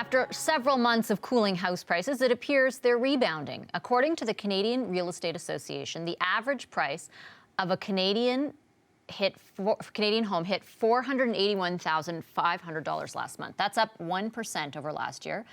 After several months of cooling house prices, it appears they're rebounding. According to the Canadian Real Estate Association, the average price of a Canadian home hit $481,500 last month. That's up 1% over last year.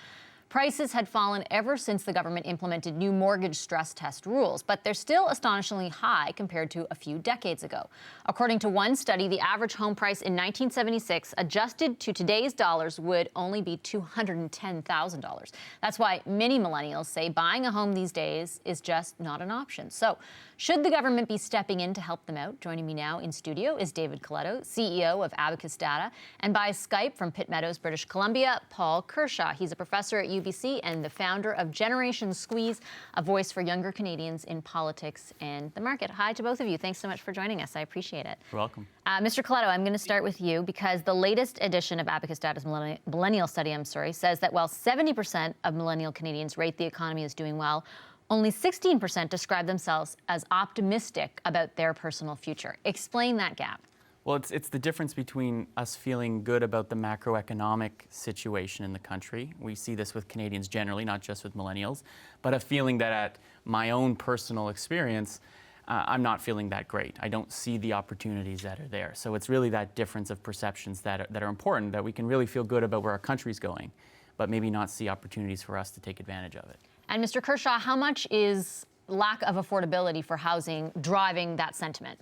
Prices had fallen ever since the government implemented new mortgage stress test rules, but they're still astonishingly high compared to a few decades ago. According to one study, the average home price in 1976, adjusted to today's dollars, would only be $210,000. That's why many millennials say buying a home these days is just not an option. So, should the government be stepping in to help them out? Joining me now in studio is David Colletto, CEO of Abacus Data, and by Skype from Pitt Meadows, British Columbia, Paul Kershaw. He's a professor at UBC and the founder of Generation Squeeze, a voice for younger Canadians in politics and the market. Hi to both of you. Thanks so much for joining us. I appreciate it. You're welcome. Mr. Colletto, I'm going to start with you because the latest edition of Abacus Data's millennial study, says that while 70% of millennial Canadians rate the economy as doing well, only 16% describe themselves as optimistic about their personal future. Explain that gap. Well, it's the difference between us feeling good about the macroeconomic situation in the country. We see this with Canadians generally, not just with millennials, but a feeling that at my own personal experience, I'm not feeling that great. I don't see the opportunities that are there. So it's really that difference of perceptions that are important, that we can really feel good about where our country's going, but maybe not see opportunities for us to take advantage of it. And Mr. Kershaw, how much is lack of affordability for housing driving that sentiment?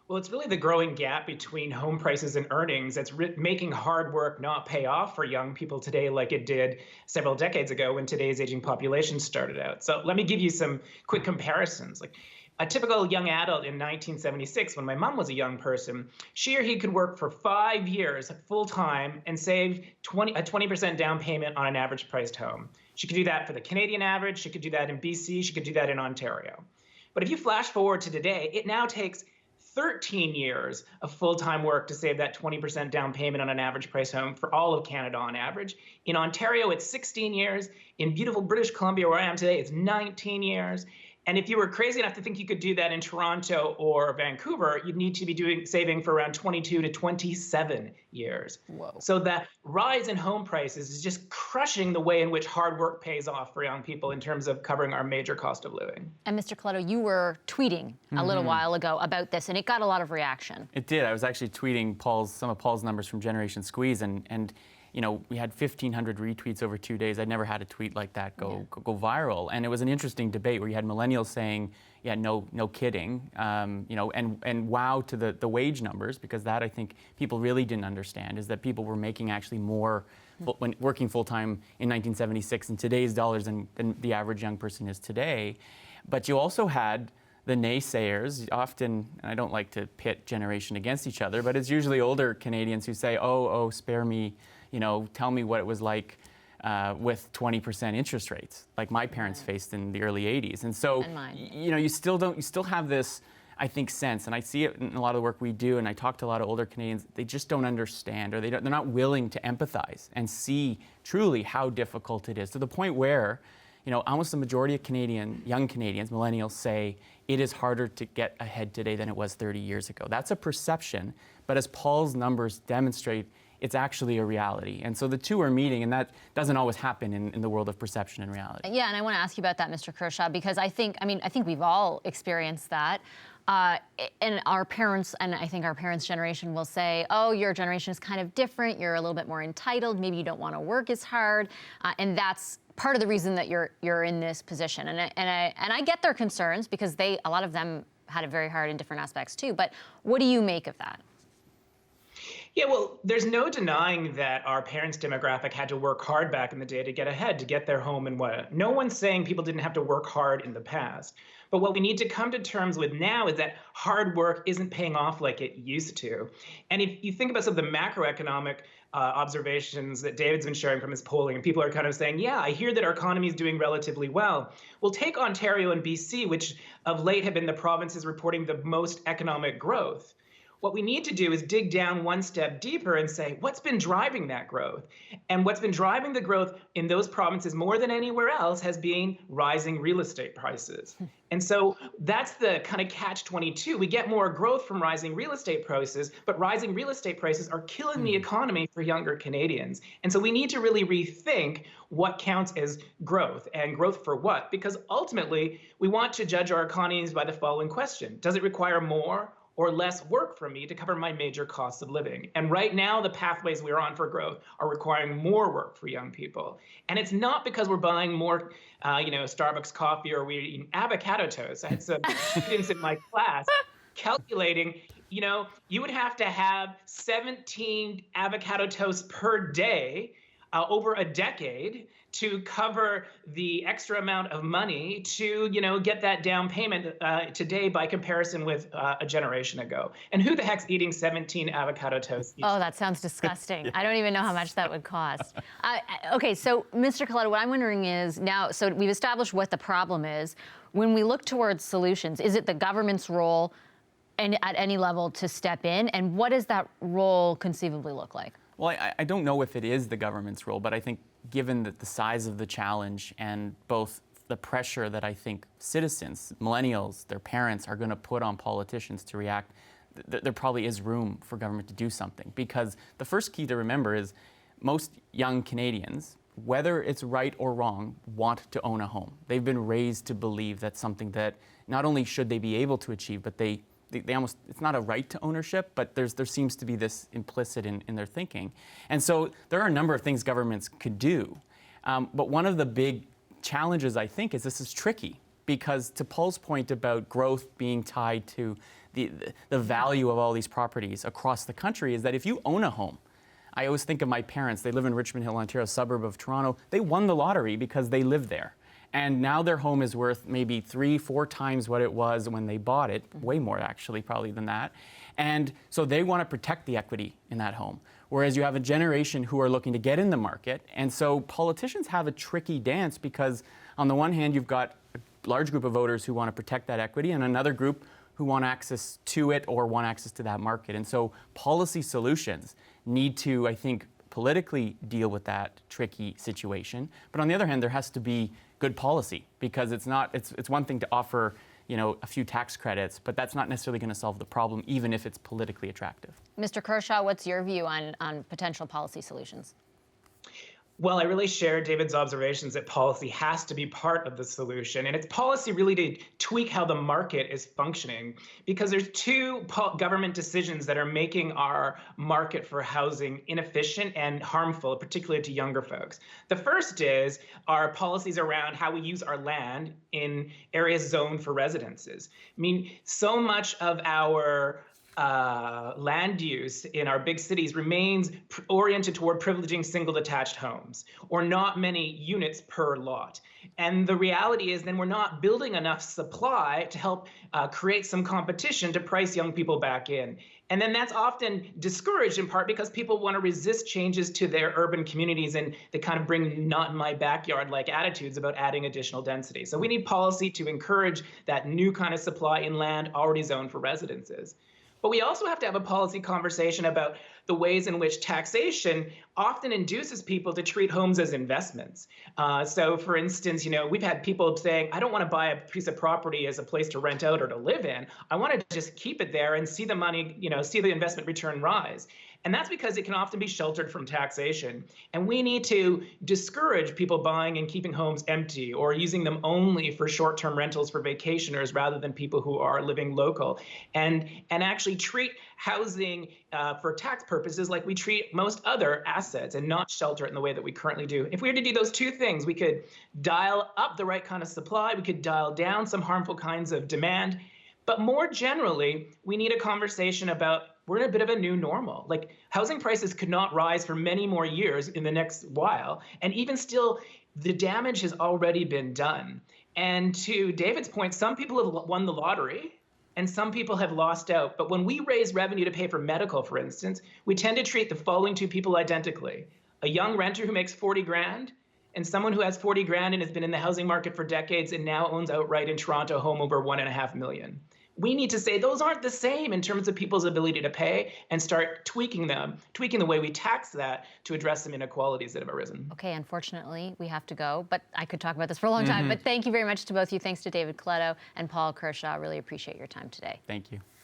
Well, it's really the growing gap between home prices and earnings that's making hard work not pay off for young people today like it did several decades ago when today's aging population started out. So let me give you some quick comparisons. Like a typical young adult in 1976, when my mom was a young person, she or he could work for 5 years full-time and save a 20% down payment on an average priced home. She could do that for the Canadian average. She could do that in BC. She could do that in Ontario. But if you flash forward to today, it now takes 13 years of full-time work to save that 20% down payment on an average price home for all of Canada on average. In Ontario, it's 16 years. In beautiful British Columbia, where I am today, it's 19 years. And if you were crazy enough to think you could do that in Toronto or Vancouver, you'd need to be saving for around 22 to 27 years. Whoa. So that rise in home prices is just crushing the way in which hard work pays off for young people in terms of covering our major cost of living. And Mr. Colletto, you were tweeting a little while ago about this, and it got a lot of reaction. It did. I was actually tweeting some of Paul's numbers from Generation Squeeze, and you know, we had 1,500 retweets over 2 days. I'd never had a tweet like that go viral. And it was an interesting debate where you had millennials saying, yeah, no kidding, you know, and wow to the wage numbers, because that I think people really didn't understand, is that people were making actually more when working full-time in 1976 in today's dollars than the average young person is today. But you also had the naysayers, often, and I don't like to pit generation against each other, but it's usually older Canadians who say, oh, spare me, you know, tell me what it was like with 20% interest rates, like my parents faced in the early 80s. And so, you know, you still have this, I think, sense, and I see it in a lot of the work we do, and I talk to a lot of older Canadians, they just don't understand, or they're not willing to empathize and see truly how difficult it is, to the point where, you know, almost the majority of young Canadians, millennials, say it is harder to get ahead today than it was 30 years ago. That's a perception, but as Paul's numbers demonstrate, it's actually a reality. And so the two are meeting, and that doesn't always happen in the world of perception and reality. Yeah, and I want to ask you about that, Mr. Kershaw, because I think we've all experienced that. And our parents, and I think our parents' generation will say, oh, your generation is kind of different, you're a little bit more entitled, maybe you don't want to work as hard, and that's part of the reason that you're in this position. And I get their concerns, because a lot of them had it very hard in different aspects too, but what do you make of that? Yeah, well, there's no denying that our parents' demographic had to work hard back in the day to get ahead, to get their home and what. No one's saying people didn't have to work hard in the past. But what we need to come to terms with now is that hard work isn't paying off like it used to. And if you think about some of the macroeconomic observations that David's been sharing from his polling, and people are kind of saying, yeah, I hear that our economy is doing relatively well. Well, take Ontario and BC, which of late have been the provinces reporting the most economic growth. What we need to do is dig down one step deeper and say, what's been driving that growth? And what's been driving the growth in those provinces more than anywhere else has been rising real estate prices. And so that's the kind of catch-22. We get more growth from rising real estate prices, but rising real estate prices are killing the economy for younger Canadians. And so we need to really rethink what counts as growth, and growth for what? Because ultimately, we want to judge our economies by the following question. Does it require more or less work for me to cover my major costs of living? And right now, the pathways we're on for growth are requiring more work for young people. And it's not because we're buying more, Starbucks coffee or we're eating avocado toast. I had some students in my class calculating, you would have to have 17 avocado toasts per day over a decade to cover the extra amount of money to, get that down payment today by comparison with a generation ago. And who the heck's eating 17 avocado toasts? Oh, that sounds disgusting. I don't even know how much that would cost. Okay, so Mr. Colletto, what I'm wondering is now, so we've established what the problem is. When we look towards solutions, is it the government's role and at any level to step in? And what does that role conceivably look like? Well, I don't know if it is the government's role, but I think given the size of the challenge and both the pressure that I think citizens, millennials, their parents are going to put on politicians to react, there probably is room for government to do something. Because the first key to remember is most young Canadians, whether it's right or wrong, want to own a home. They've been raised to believe that's something that not only should they be able to achieve, but they almost, it's not a right to ownership, but there seems to be this implicit in their thinking. And so there are a number of things governments could do. But one of the big challenges, I think, is this is tricky, because to Paul's point about growth being tied to the value of all these properties across the country, is that if you own a home, I always think of my parents. They live in Richmond Hill, Ontario, a suburb of Toronto. They won the lottery because they live there. And now their home is worth maybe 3-4 times what it was when they bought it, way more actually probably than that. And so they want to protect the equity in that home. Whereas you have a generation who are looking to get in the market. And so politicians have a tricky dance, because on the one hand, you've got a large group of voters who want to protect that equity and another group who want access to it or want access to that market. And so policy solutions need to, I think, politically deal with that tricky situation. But on the other hand, there has to be good policy, because it's one thing to offer, a few tax credits, but that's not necessarily going to solve the problem, even if it's politically attractive. Mr. Kershaw, what's your view on potential policy solutions? Well, I really share David's observations that policy has to be part of the solution. And it's policy really to tweak how the market is functioning, because there's two government decisions that are making our market for housing inefficient and harmful, particularly to younger folks. The first is our policies around how we use our land in areas zoned for residences. I mean, so much of our land use in our big cities remains oriented toward privileging single detached homes, or not many units per lot. And the reality is then we're not building enough supply to help create some competition to price young people back in. And then that's often discouraged in part because people want to resist changes to their urban communities, and they kind of bring not in my backyard like attitudes about adding additional density. So we need policy to encourage that new kind of supply in land already zoned for residences. But we also have to have a policy conversation about the ways in which taxation often induces people to treat homes as investments. So, for instance, we've had people saying, I don't want to buy a piece of property as a place to rent out or to live in. I want to just keep it there and see the money, see the investment return rise. And that's because it can often be sheltered from taxation. And we need to discourage people buying and keeping homes empty or using them only for short-term rentals for vacationers rather than people who are living local. And actually treat housing for tax purposes like we treat most other assets, and not shelter it in the way that we currently do. If we were to do those two things, we could dial up the right kind of supply, we could dial down some harmful kinds of demand. But more generally, we need a conversation about, we're in a bit of a new normal. Like, housing prices could not rise for many more years in the next while. And even still, the damage has already been done. And to David's point, some people have won the lottery and some people have lost out. But when we raise revenue to pay for medical, for instance, we tend to treat the following two people identically: a young renter who makes 40 grand and someone who has 40 grand and has been in the housing market for decades and now owns outright in Toronto a home over $1.5 million. we need to say those aren't the same in terms of people's ability to pay and start tweaking the way we tax that to address some inequalities that have arisen. Okay, unfortunately, we have to go, but I could talk about this for a long time. But thank you very much to both of you. Thanks to David Colletto and Paul Kershaw. Really appreciate your time today. Thank you.